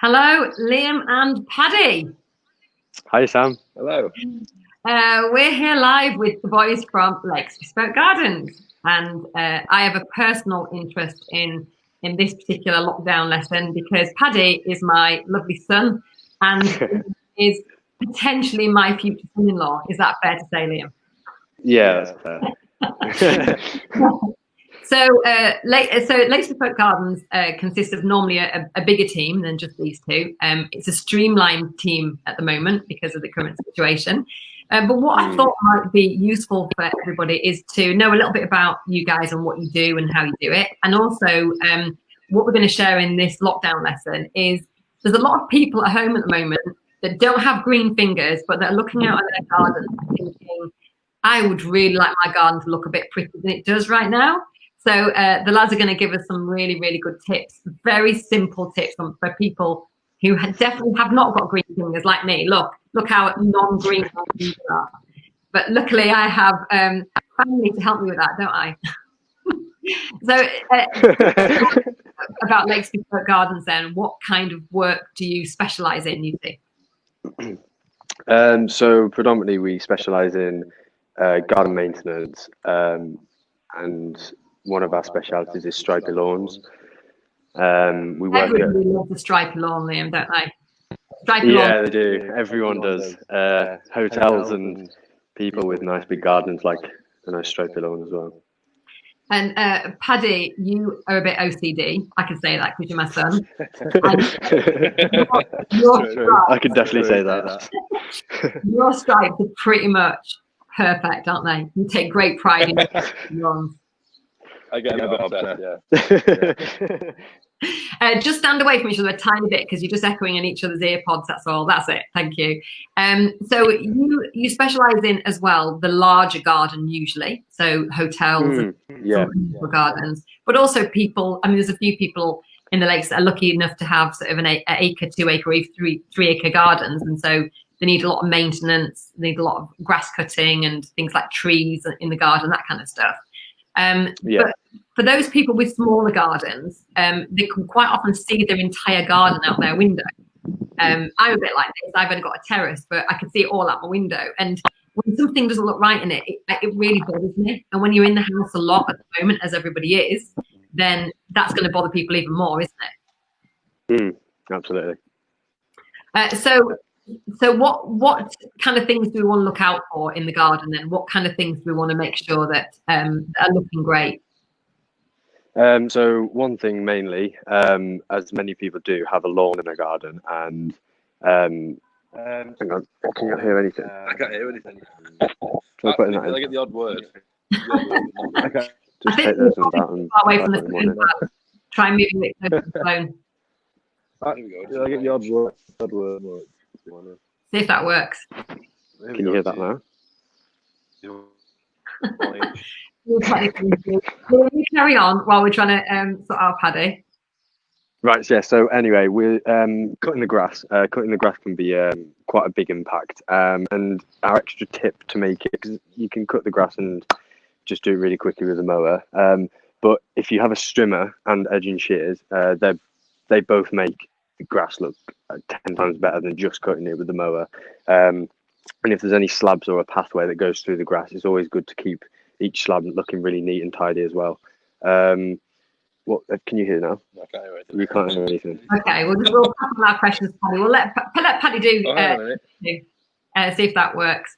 Hello, Liam and Paddy. Hi, Sam. Hello. We're here live with the boys from Lakes Bespoke Gardens, and I have a personal interest in this particular lockdown lesson because Paddy is my lovely son and is potentially my future son-in-law. Is that fair to say, Liam? Yeah, that's fair. So Lakes Bespoke Gardens consists of normally a bigger team than just these two. It's a streamlined team at the moment because of the current situation. But what I thought might be useful for everybody is to know a little bit about you guys and what you do and how you do it. And also what we're going to share in this lockdown lesson is there's a lot of people at home at the moment that don't have green fingers, but they're looking out at their garden and thinking, I would really like my garden to look a bit prettier than it does right now. So the lads are going to give us some really, really good tips, very simple tips for people who definitely have not got green fingers like me. Look how non-green my fingers are. But luckily I have family to help me with that, don't I? So about Lakes Bespoke Gardens then, what kind of work do you specialise in, you see? So predominantly we specialise in garden maintenance, and one of our specialities is stripey lawns. We work Everybody loves the stripey lawn, Liam, don't they? Stripey lawn. They do. Everyone does. Hotels and people with nice big gardens like a nice stripey lawn as well. And Paddy, you are a bit OCD. I can say that because you're my son. I can definitely say that. Your stripes are pretty much perfect, aren't they? You take great pride in your lawns. I get a bit obsessed, yeah. Just stand away from each other a tiny bit because you're just echoing in each other's ear pods. That's all. That's it. Thank you. So you specialise in as well the larger garden usually, so hotels and gardens, but also people. I mean, there's a few people in the lakes that are lucky enough to have sort of an acre, 2 acre, or even 3 acre gardens, and so they need a lot of maintenance. They need a lot of grass cutting and things like trees in the garden, that kind of stuff. But for those people with smaller gardens, they can quite often see their entire garden out their window. I'm a bit like this. I've only got a terrace, but I can see it all out my window. And when something doesn't look right in it, it really bothers me. And when you're in the house a lot at the moment, as everybody is, then that's going to bother people even more, isn't it? Absolutely. So what kind of things do we want to look out for in the garden then? What kind of things do we want to make sure that are looking great? So one thing mainly, as many people do, have a lawn in their garden, and hang on, can you hear anything? I can't hear anything. Try putting that in. I get the odd word. Okay. I think we're far away from the phone. Try moving it closer to the phone. I get the odd word. See if that works. Can you hear that now? You carry on while we're trying to sort out Paddy. Right, yeah. So anyway, we're cutting the grass. Cutting the grass can be quite a big impact. And our extra tip to make it, because you can cut the grass and just do it really quickly with a mower. But if you have a strimmer and edging shears, they both make the grass look 10 times better than just cutting it with the mower. And if there's any slabs or a pathway that goes through the grass, it's always good to keep each slab looking really neat and tidy as well. What can you hear now? I can't hear anything. You can't hear anything. Okay, we'll pass on our questions, Paddy. We'll let Paddy do. See if that works.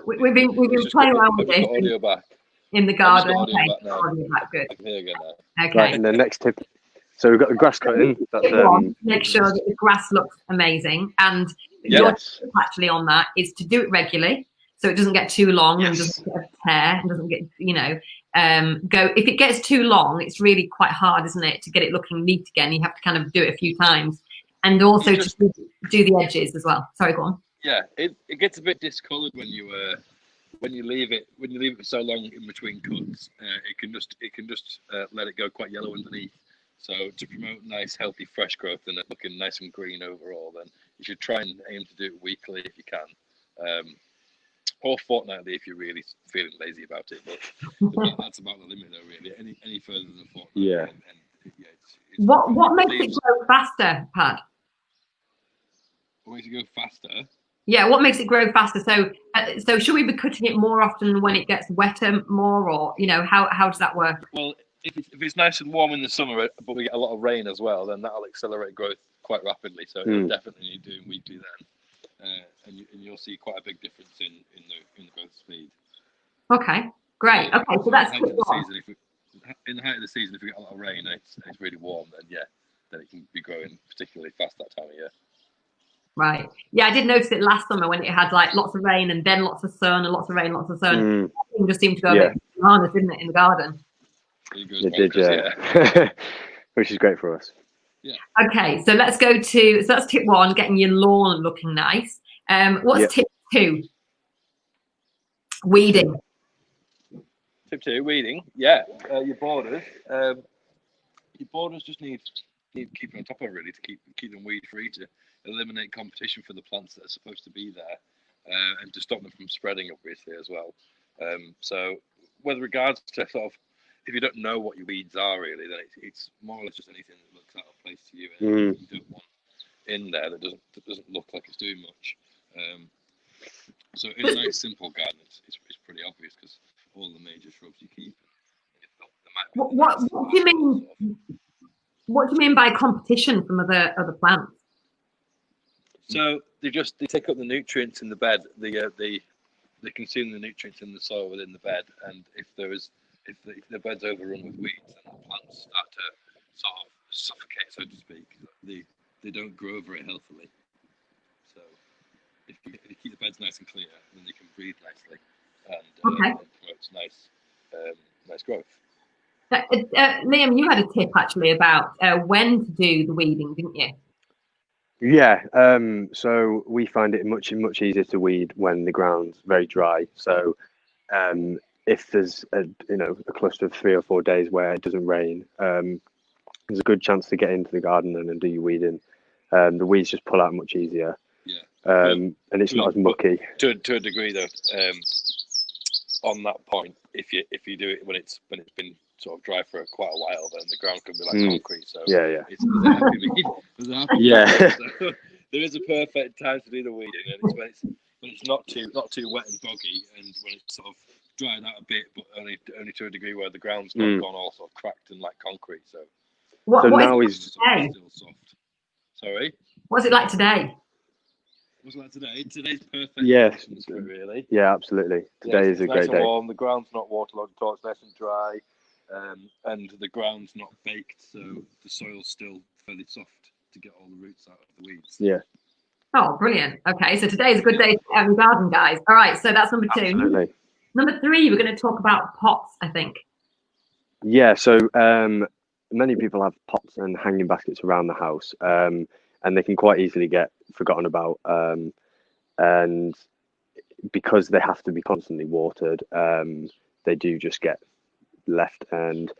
We've been playing around with this audio back in the garden. Audio back Good. I can hear again now. Okay. Right, and the next tip. So we've got the grass cutting. That's make sure that the grass looks amazing, and your tip actually on that is to do it regularly, so it doesn't get too long and doesn't get a tear and doesn't get if it gets too long, it's really quite hard, isn't it, to get it looking neat again. You have to kind of do it a few times, and also to do the edges as well. Sorry, go on. Yeah, it gets a bit discoloured when you leave it for so long in between cuts. It can just let it go quite yellow underneath. So to promote nice, healthy, fresh growth and it looking nice and green overall, then you should try and aim to do it weekly if you can, or fortnightly if you're really feeling lazy about it. But that's about the limit, though. Really, any further than a fortnight. Yeah. What makes it grow faster, Pad? What makes it go faster? Yeah, what makes it grow faster? So should we be cutting it more often when it gets wetter more, or how does that work? Well, if it's nice and warm in the summer, but we get a lot of rain as well, then that'll accelerate growth quite rapidly. So it'll definitely need doing weekly then, and you'll see quite a big difference in the growth speed. Okay, great. So, okay, so that's in the height of the season, if we get a lot of rain and it's really warm, then it can be growing particularly fast that time of year. Right. Yeah, I did notice it last summer when it had like lots of rain and then lots of sun and lots of rain, lots of sun. It just seemed to go a bit bananas, didn't it, in the garden? It did, yeah. Which is great for us. Yeah. Okay, so let's go to, so that's tip 1, getting your lawn looking nice. What's tip 2? Weeding. Tip 2, weeding. Yeah, your borders. Your borders just need keeping on top of, really, to keep them weed free, to eliminate competition for the plants that are supposed to be there, and to stop them from spreading, obviously, as well. So with regards to sort of, if you don't know what your weeds are, really, then it's more or less just anything that looks out of place to you, and you don't want in there that doesn't look like it's doing much. So in a nice simple garden, it's pretty obvious, because all the major shrubs you keep. What do you mean? What do you mean by competition from other plants? So they take up the nutrients in the bed. They consume the nutrients in the soil within the bed, and if the bed's overrun with weeds, then the plants start to sort of suffocate, so to speak. They don't grow very healthily. So if you keep the beds nice and clear, then they can breathe nicely, and promotes nice growth. Liam, you had a tip actually about when to do the weeding, didn't you? Yeah, so we find it much easier to weed when the ground's very dry. So if there's a cluster of 3 or 4 days where it doesn't rain, there's a good chance to get into the garden and do your weeding. The weeds just pull out much easier. Yeah. And it's not as mucky. To a degree, though, on that point, if you do it when it's been sort of dry for quite a while, then the ground can be like concrete. So yeah. It's there's a happy medium. So there is a perfect time to do the weeding, and it's when it's not too wet and boggy, and when it's sort of dried out a bit, but only to a degree where the ground's not gone all sort of cracked and like concrete. So now he's still soft. Sorry. What's it like today? What's it like today? Today's perfect. Yes. Really. Yeah, absolutely. Today is a great day. Warm. The ground's not waterlogged at all. It's nice and dry. And the ground's not baked, so the soil's still fairly soft to get all the roots out of the weeds. Yeah. Oh, brilliant. Okay, so today is a good day to get out in the garden, guys. All right, so that's number 2. Absolutely. Number 3, we're going to talk about pots, I think. Yeah, so many people have pots and hanging baskets around the house, and they can quite easily get forgotten about. And because they have to be constantly watered, they do just get left. And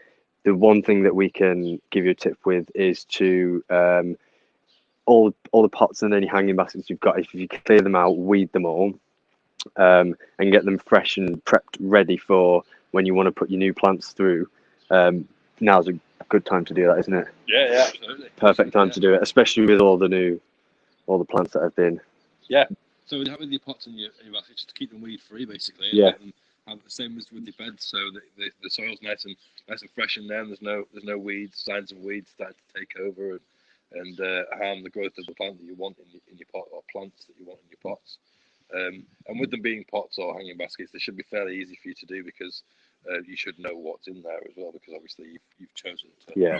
the one thing that we can give you a tip with is to all the pots and any hanging baskets you've got, if you clear them out, weed them all, and get them fresh and prepped ready for when you want to put your new plants through. Now's a good time to do that, isn't it? Yeah, absolutely. Perfect time to do it, especially with all the plants that have been. Yeah. So with your pots and your baskets, just to keep them weed free, basically. Yeah. And have the same as with your beds, so the soil's nice and fresh in there. And there's no weeds, signs of weeds starting to take over and harm the growth of the plant that you want in your pot, or plants that you want in your pots. And with them being pots or hanging baskets, they should be fairly easy for you to do, because you should know what's in there as well, because obviously you've chosen to. Yeah.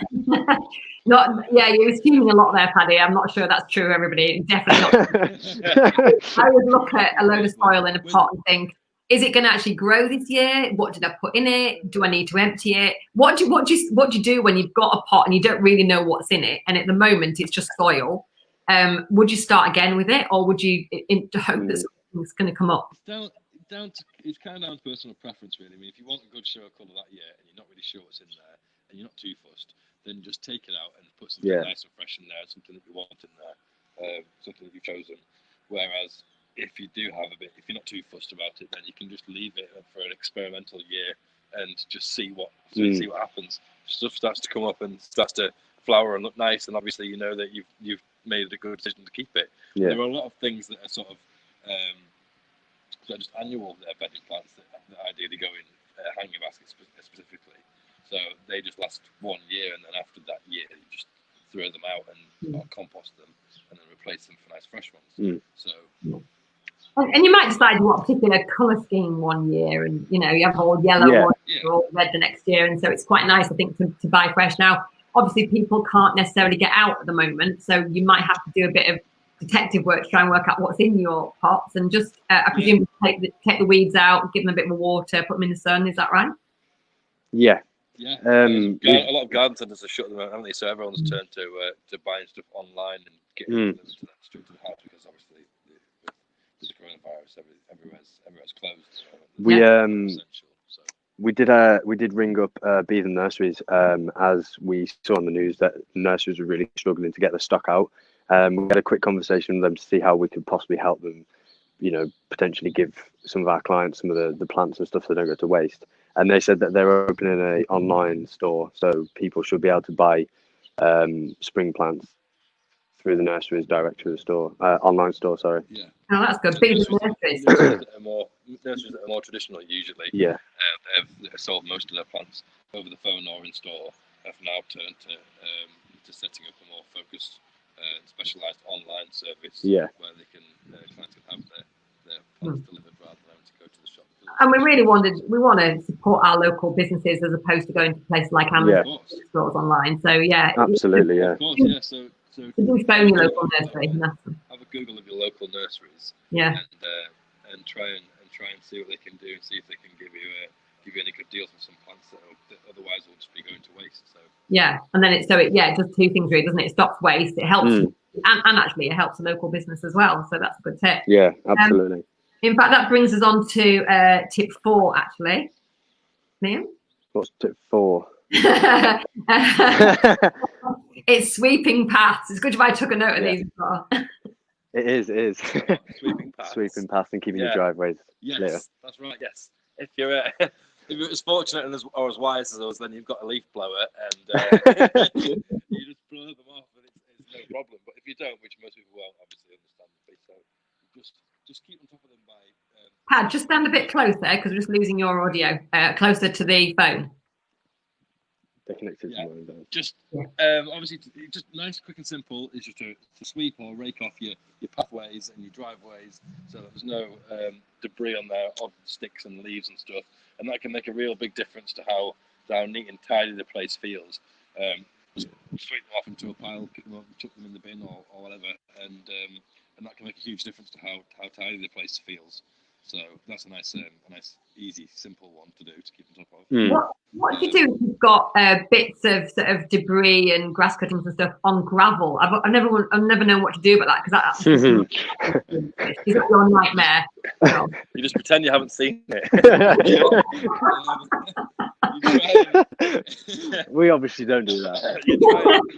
You're assuming a lot there, Paddy. I'm not sure that's true, everybody. Definitely not. I would look at a load of soil in a pot and think, is it going to actually grow this year? What did I put in it? Do I need to empty it? What do you do when you've got a pot and you don't really know what's in it, and at the moment it's just soil? Would you start again with it, or would you hope that something's going to come up? It's kind of down to personal preference, really. I mean, if you want a good show colour that year and you're not really sure what's in there and you're not too fussed, then just take it out and put something nice and fresh in there, something that you want in there, something that you've chosen. Whereas if you do have if you're not too fussed about it, then you can just leave it for an experimental year and just see what happens. Stuff starts to come up and starts to flower and look nice, and obviously you know that you've made a good decision to keep it. Yeah. There are a lot of things that are sort of just annual bedding plants that ideally go in hanging baskets specifically. So they just last 1 year, and then after that year, you just throw them out and compost them, and then replace them for nice fresh ones. So. And you might decide you want a particular colour scheme 1 year, and you have all yellow or all red the next year, and so it's quite nice, I think, to buy fresh. Now, obviously, people can't necessarily get out at the moment, so you might have to do a bit of detective work to try and work out what's in your pots, and just I presume take the weeds out, give them a bit more water, put them in the sun. Is that right? Yeah. Yeah. A lot of garden centres are shut at the moment, haven't they? So everyone's turned to buying stuff online and getting them straight to the house, because obviously with the coronavirus, everywhere's closed. So we did ring up Beaver Nurseries as we saw on the news that nurseries were really struggling to get the stock out. We had a quick conversation with them to see how we could possibly help them, potentially give some of our clients some of the plants and stuff so they don't go to waste. And they said that they're opening an online store, so people should be able to buy spring plants through the nurseries direct to the store, online store. Sorry. Yeah. Oh, that's good. Nurseries that are more traditional usually. Yeah. They've sold most of their plants over the phone or in store. Have now turned to setting up a more focused, specialised online service. Yeah. Where they can clients can have their plants delivered rather than having to go to the shop. And we really want to support our local businesses as opposed to going to places like Amazon stores online. So absolutely, Of course, yeah. So do phone your local nursery. Have a Google of your local nurseries. Yeah. And try and see what they can do, and see if they can give you any good deals on some plants that otherwise will just be going to waste. So yeah, and then it does two things really, doesn't it? It stops waste. It helps, and actually it helps a local business as well. So that's a good tip. Yeah, absolutely. In fact, that brings us on to tip 4, actually. Liam? What's tip 4? It's sweeping paths. It's good if I took a note of these as well. It is. Sweeping paths and keeping your driveways clear. That's right. Yes. If you're as fortunate and or as wise as us, then you've got a leaf blower, and you just blow them off, and it's no problem. But if you don't, which most people won't, obviously, understandably, so just keep on top of them by. Pad, just stand a bit closer because we're just losing your audio. Closer to the phone. They're connected to mine, though. Obviously, just nice, quick and simple is just to sweep or rake off your pathways and your driveways, so that there's no debris on there, odd sticks and leaves and stuff, and that can make a real big difference to how neat and tidy the place feels. Just sweep them off into a pile, chuck them in the bin or whatever, and that can make a huge difference to how tidy the place feels. So that's a nice, easy, simple one to do to keep on top of. What do you do if you've got bits of sort of debris and grass cuttings and stuff on gravel? I've never known what to do about that, because is that your nightmare? You just pretend you haven't seen it. We obviously don't do that. You try and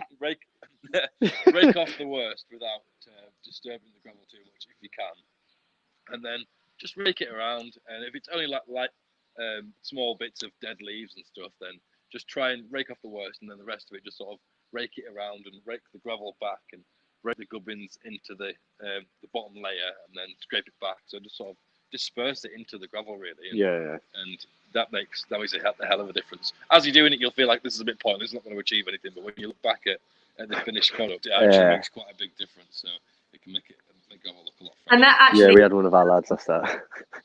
rake off the worst without disturbing the gravel too much if you can, and then just rake it around. And if it's only like small bits of dead leaves and stuff, then just try and rake off the worst, and then the rest of it just sort of rake it around and rake the gravel back and rake the gubbins into the bottom layer, and then scrape it back. So just sort of disperse it into the gravel, really. And that makes a hell of a difference. As you're doing it, you'll feel like this is a bit pointless, it's not going to achieve anything. But when you look back at the finished product, it actually makes quite a big difference. So it can make gravel look a lot fresher. And that actually, we had one of our lads that's that.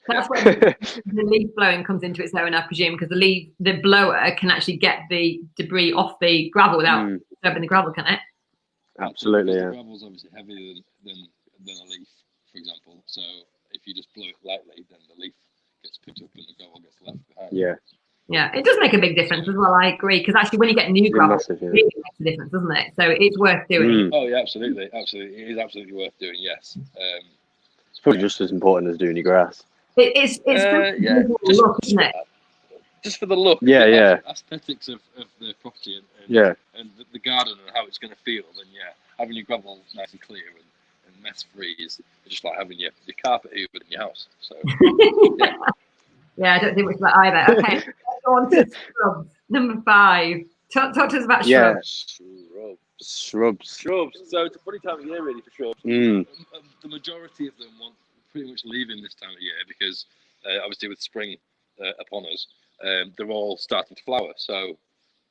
That's where the leaf blowing comes into its own, I presume, because the blower can actually get the debris off the gravel without disturbing the gravel, can it? Absolutely, The gravel's obviously heavier than a leaf, for example. So if you just blow it lightly, then the leaf gets picked up and the gravel gets left behind. Yeah, it does make a big difference as well. I agree, because actually, when you get new gravel, it really makes a difference, doesn't it? So it's worth doing. Oh yeah, absolutely. It is absolutely worth doing. Yes. It's probably just as important as doing your grass. It's look, isn't it? Just for the look, aesthetics of the property and the garden and how it's going to feel. Then having your gravel nice and clear and mess free is just like having your carpet hoovered in your house. So I don't think much about either. Okay, let's go on to shrubs. Number 5. Talk to us about shrubs. Shrubs. Shrubs. So it's a funny time of year really for shrubs. The majority of them want pretty much leaving this time of year because obviously with spring upon us, they're all starting to flower. So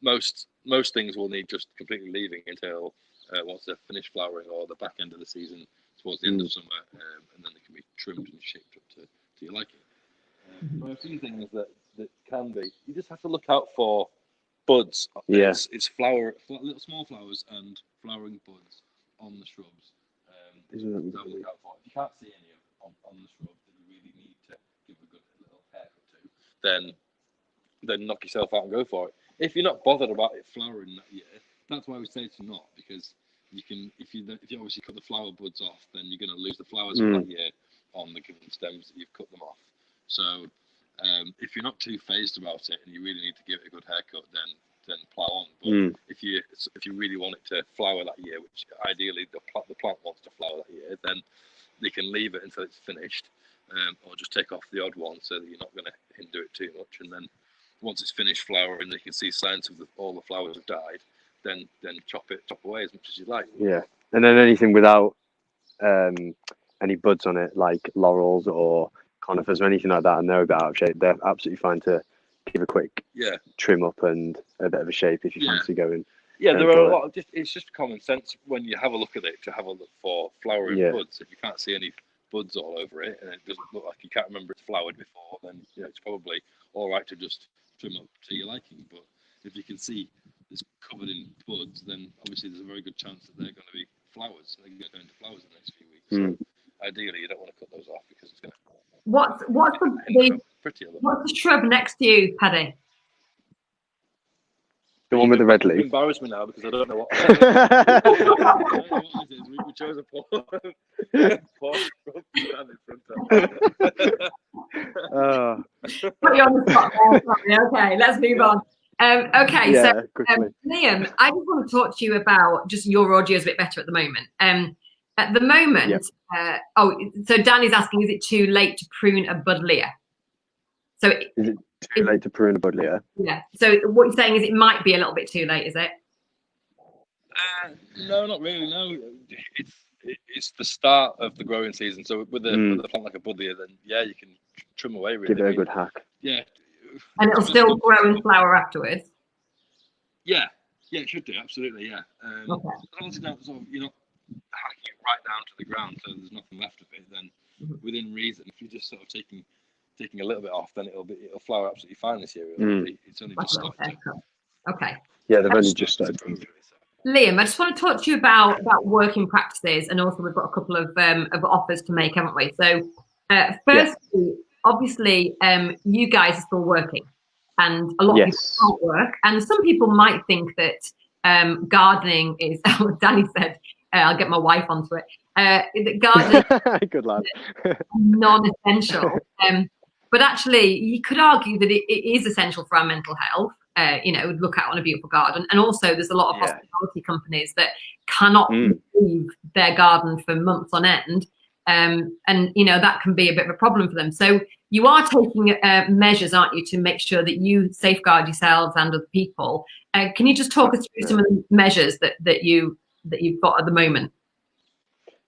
most things will need just completely leaving until once they're finished flowering or the back end of the season towards the end of summer, and then they can be trimmed and shaped up to your liking. There are a few things that can be. You just have to look out for buds. It's little small flowers and flowering buds on the shrubs. Look out for. If you can't see any on the shrub that you really need to give a good little haircut to, then knock yourself out and go for it. If you're not bothered about it flowering that year, that's why we say to not, because you can if you obviously cut the flower buds off, then you're going to lose the flowers for that year on the given stems that you've cut them off. So if you're not too phased about it and you really need to give it a good haircut, then plow on. But if you really want it to flower that year, which ideally the plant wants to flower that year, then they can leave it until it's finished, or just take off the odd one so that you're not going to hinder it too much. And then once it's finished flowering, you can see signs of all the flowers have died. Then chop away as much as you like. Yeah, and then anything without any buds on it, like laurels or conifers or anything like that, and they're a bit out of shape, they're absolutely fine to give a quick trim up and a bit of a shape if you fancy going. Yeah, there are a lot of it's just common sense when you have a look at it to have a look for flowering buds. If you can't see any buds all over it and it doesn't look like you can't remember it's flowered before, then it's probably all right to just trim up to your liking. But if you can see it's covered in buds, then obviously there's a very good chance that they're going to be flowers. They're going to go into flowers in the next few weeks. So ideally, you don't want to cut those off because it's going to. What's the shrub next to you, Paddy? The one with the red leaf. You embarrass me now because I don't know what. We chose a poor shrub in front of. Put you on the spot there, sorry. Okay, let's move on. So Liam, I just want to talk to you about just your audio is a bit better at the moment. At the moment, so Danny's asking, is it too late to prune a buddleia? So is it too late to prune a buddleia? Yeah. So what you're saying is it might be a little bit too late, is it? No, not really. No, it's the start of the growing season. So with a plant like a buddleia, then you can trim away. Really, give it a good hack. Yeah. And it'll still grow and flower afterwards. Yeah, it should do, absolutely. Yeah. As long as you're not hacking it right down to the ground, so there's nothing left of it. Then, within reason, if you're just sort of taking a little bit off, then it'll flower absolutely fine this year. It's only just started. Okay. Yeah, they've only just started. Liam, I just want to talk to you about working practices, and also we've got a couple of offers to make, haven't we? So, firstly, obviously, you guys are still working, and a lot of people can't work. And some people might think that gardening is. Danny said, "I'll get my wife onto it." That gardening, good lad, non-essential. But actually, you could argue that it is essential for our mental health. Look out on a beautiful garden, and also there's a lot of hospitality companies that cannot leave their garden for months on end. And that can be a bit of a problem for them. So you are taking measures, aren't you, to make sure that you safeguard yourselves and other people. Can you just talk us through some of the measures that you've got at the moment?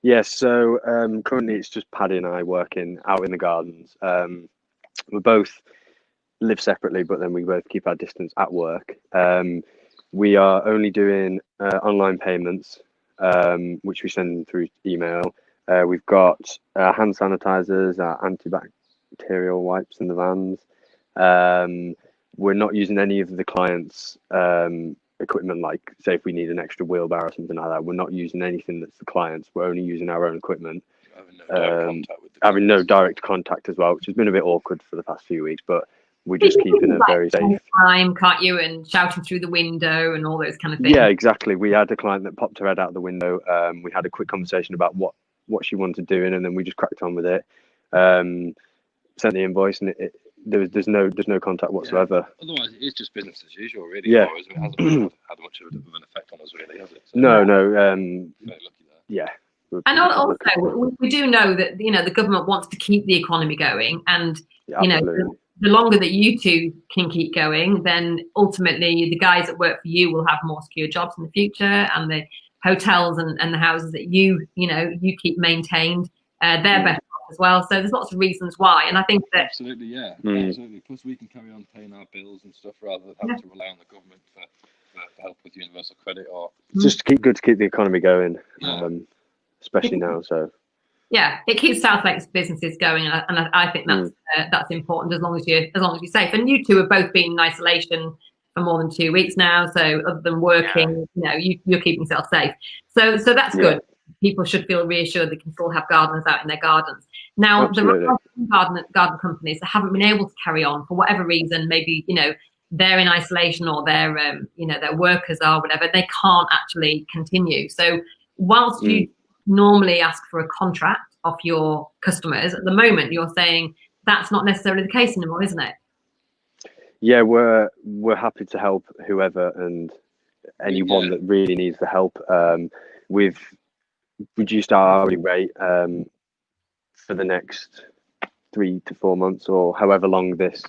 Yes. So currently it's just Paddy and I working out in the gardens. We both live separately, but then we both keep our distance at work. We are only doing online payments, which we send through email. We've got hand sanitizers, antibacterial wipes in the vans. We're not using any of the clients' equipment, like say if we need an extra wheelbarrow or something like that. We're not using anything that's the clients. We're only using our own equipment. Having no direct contact as well, which has been a bit awkward for the past few weeks, but we're just keeping it very safe. Time, can't you? And shouting through the window and all those kind of things. Yeah, exactly. We had a client that popped her head out the window. We had a quick conversation about what she wanted doing, and then we just cracked on with it. Sent the invoice, and there's no contact whatsoever. Otherwise, it's just business as usual, really. Yeah, it hasn't had much of an effect on us, really, has it? So, no. Very lucky there. Yeah. And also, we do know that the government wants to keep the economy going, and the longer that you two can keep going, then ultimately the guys that work for you will have more secure jobs in the future, and the hotels and the houses that you keep maintained, they're better off as well. So there's lots of reasons why, and I think that absolutely, yeah, absolutely. Plus, we can carry on paying our bills and stuff rather than having to rely on the government for help with universal credit or just good to keep the economy going, especially now. So. Yeah, it keeps South Lakes businesses going, and I think that's important as long as you're safe. And you two have both been in isolation for more than 2 weeks now, so other than working, you're keeping yourself safe. So that's good. People should feel reassured they can still have gardeners out in their gardens. Now, Absolutely. there are garden companies that haven't been able to carry on for whatever reason. Maybe they're in isolation, or their their workers are, whatever. They can't actually continue. So whilst you normally ask for a contract off your customers, at the moment you're saying that's not necessarily the case anymore, isn't it? Yeah, we're happy to help whoever and anyone that really needs the help. We've reduced our hourly rate for the next 3 to 4 months, or however long this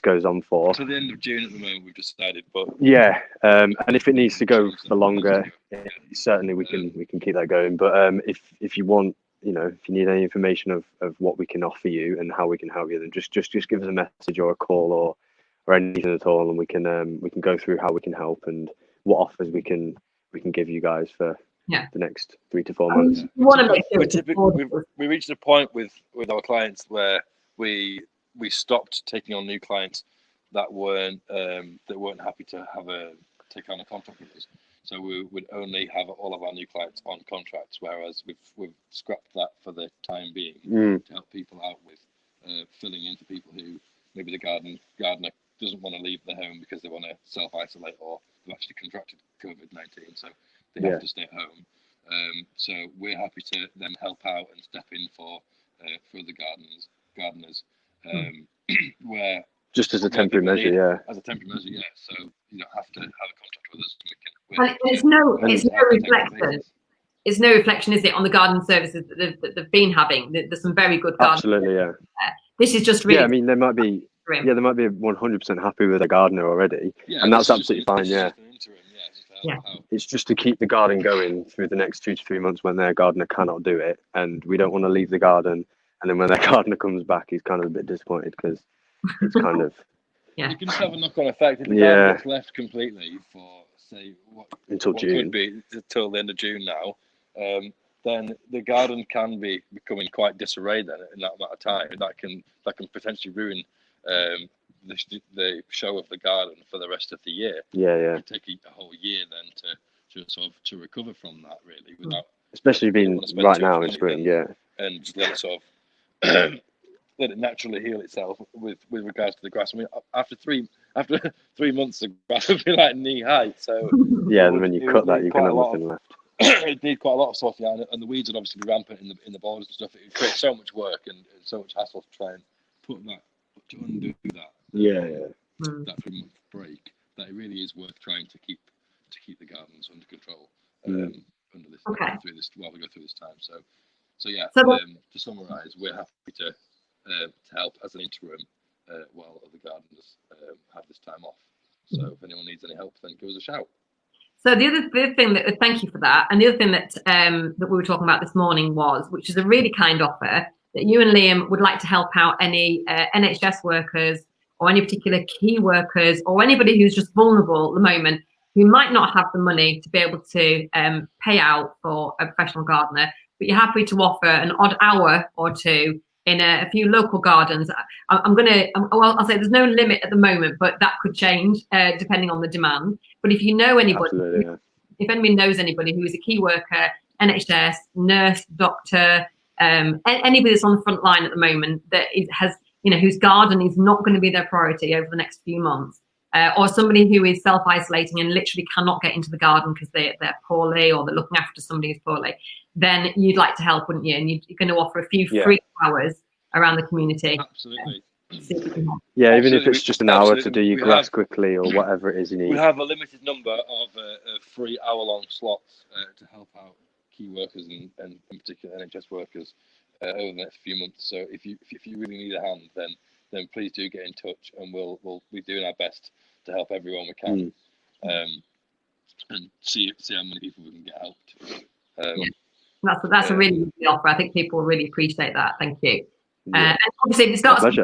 goes on for. To the end of June at the moment, we've decided. But and if it needs to go for longer, certainly we can keep that going. But if you want, if you need any information of what we can offer you and how we can help you, then just give us a message or a call or anything at all, and we can go through how we can help and what offers we can give you guys for the next 3 to 4 months. We reached a point with our clients where we stopped taking on new clients that weren't happy to take on a contract with us. So we would only have all of our new clients on contracts, whereas we've scrapped that for the time being to help people out with filling in for people who maybe the gardener doesn't want to leave their home because they want to self-isolate, or they've actually contracted COVID-19, so they have to stay at home. So we're happy to then help out and step in for the gardeners, where just as a temporary measure, as a temporary measure, So you don't have to have a contract with us. And it's no reflection. It's no reflection, is it, on the garden services that they've been having? There's some very good gardeners. Absolutely, yeah. This is just really. Yeah, I mean, they might be 100% happy with their gardener already, and that's absolutely fine. It's just to keep the garden going through the next 2 to 3 months when their gardener cannot do it, and we don't want to leave the garden, and then when their gardener comes back, he's kind of a bit disappointed because it's kind of. You can just have a knock-on effect if the garden gets left completely for, say, until June. Could be until the end of June now. Then the garden can be becoming quite disarrayed then in that amount of time. That can potentially ruin the show of the garden for the rest of the year. It could take a whole year then to recover from that, really, without especially being right now in spring, and just let it sort of let it naturally heal itself with regards to the grass. I mean, after 3 months, the grass would be like knee height. So and when you cut that, you can have nothing left. It'd need quite a lot of sorting out, and the weeds would obviously be rampant in the borders and stuff. It would create so much work and so much hassle to try and to undo that. That 3-month break. That it really is worth trying to keep the gardens under control while we go through this time. So to summarise, we're happy to help as an interim while other gardeners have this time off. So if anyone needs any help, then give us a shout. So the other thing that, thank you for that, and the other thing that we were talking about this morning which is a really kind offer, that you and Liam would like to help out any NHS workers or any particular key workers or anybody who's just vulnerable at the moment, who might not have the money to be able to pay out for a professional gardener, but you're happy to offer an odd hour or two in a few local gardens. I'll say there's no limit at the moment, but that could change depending on the demand. But if you know anybody, if anybody knows anybody who is a key worker, NHS, nurse, doctor, anybody that's on the front line at the moment that has, whose garden is not going to be their priority over the next few months, or somebody who is self-isolating and literally cannot get into the garden because they're poorly or they're looking after somebody who's poorly, then you'd like to help, wouldn't you? And you're going to offer a few free hours around the community. Absolutely. Even if it's just an hour to do your grass quickly or whatever it is you need. We have a limited number of free hour-long slots to help out key workers and in particular NHS workers over the next few months. So if you really need a hand, then then please do get in touch, and we'll be doing our best to help everyone we can, and see how many people we can get helped. That's a really good offer. I think people will really appreciate that. Thank you. And obviously, if it starts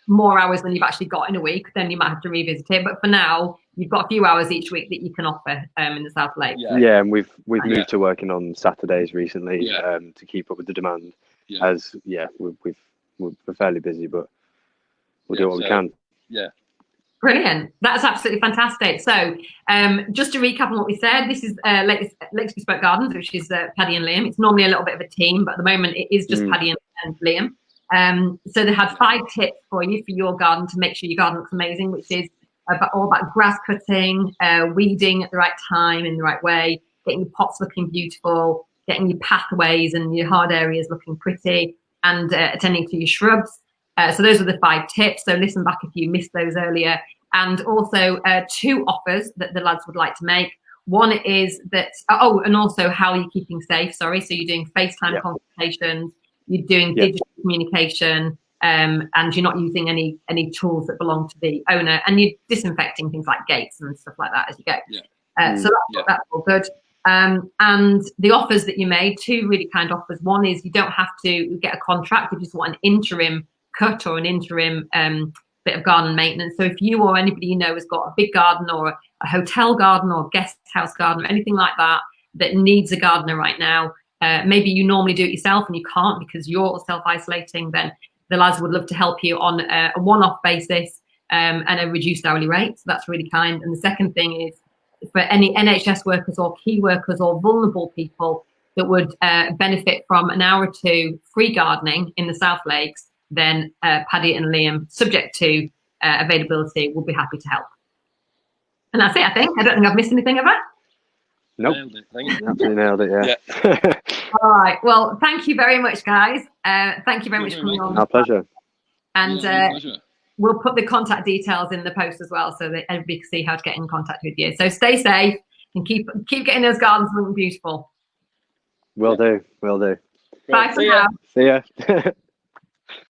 more hours than you've actually got in a week, then you might have to revisit it. But for now, you've got a few hours each week that you can offer in the South Lakes. Yeah, and we've moved to working on Saturdays recently to keep up with the demand. As we're fairly busy, but we'll do what we can. Yeah. Brilliant. That's absolutely fantastic. So just to recap on what we said, this is Lakes Bespoke Gardens, which is Paddy and Liam. It's normally a little bit of a team, but at the moment it is just Paddy and Liam. So they had 5 tips for you for your garden to make sure your garden looks amazing, which is all about grass cutting, weeding at the right time in the right way, getting your pots looking beautiful, getting your pathways and your hard areas looking pretty, and attending to your shrubs. So those were the 5 tips. So listen back if you missed those earlier. And also 2 offers that the lads would like to make. One is that, and also how you're keeping safe, sorry. So you're doing FaceTime consultations, you're doing digital communication, and you're not using any tools that belong to the owner, and you're disinfecting things like gates and stuff like that as you go. So that's all good. And the offers that you made, 2 really kind offers. One is you don't have to get a contract if you just want an interim cut or an interim bit of garden maintenance. So if you or anybody you know has got a big garden or a hotel garden or guest house garden or anything like that needs a gardener right now, maybe you normally do it yourself and you can't because you're self-isolating, then the lads would love to help you on a one-off basis and a reduced hourly rate. So that's really kind. And the second thing is for any NHS workers or key workers or vulnerable people that would benefit from an hour or 2 free gardening in the South Lakes, then Paddy and Liam, subject to availability, will be happy to help. And that's it, I think. I don't think I've missed anything of that. Nope. Absolutely nailed it, yeah. All right. Well, thank you very much, guys. Thank you very much for coming on. Our pleasure. And we'll put the contact details in the post as well so that everybody can see how to get in contact with you. So stay safe and keep getting those gardens looking beautiful. Will do. Bye for now. See ya.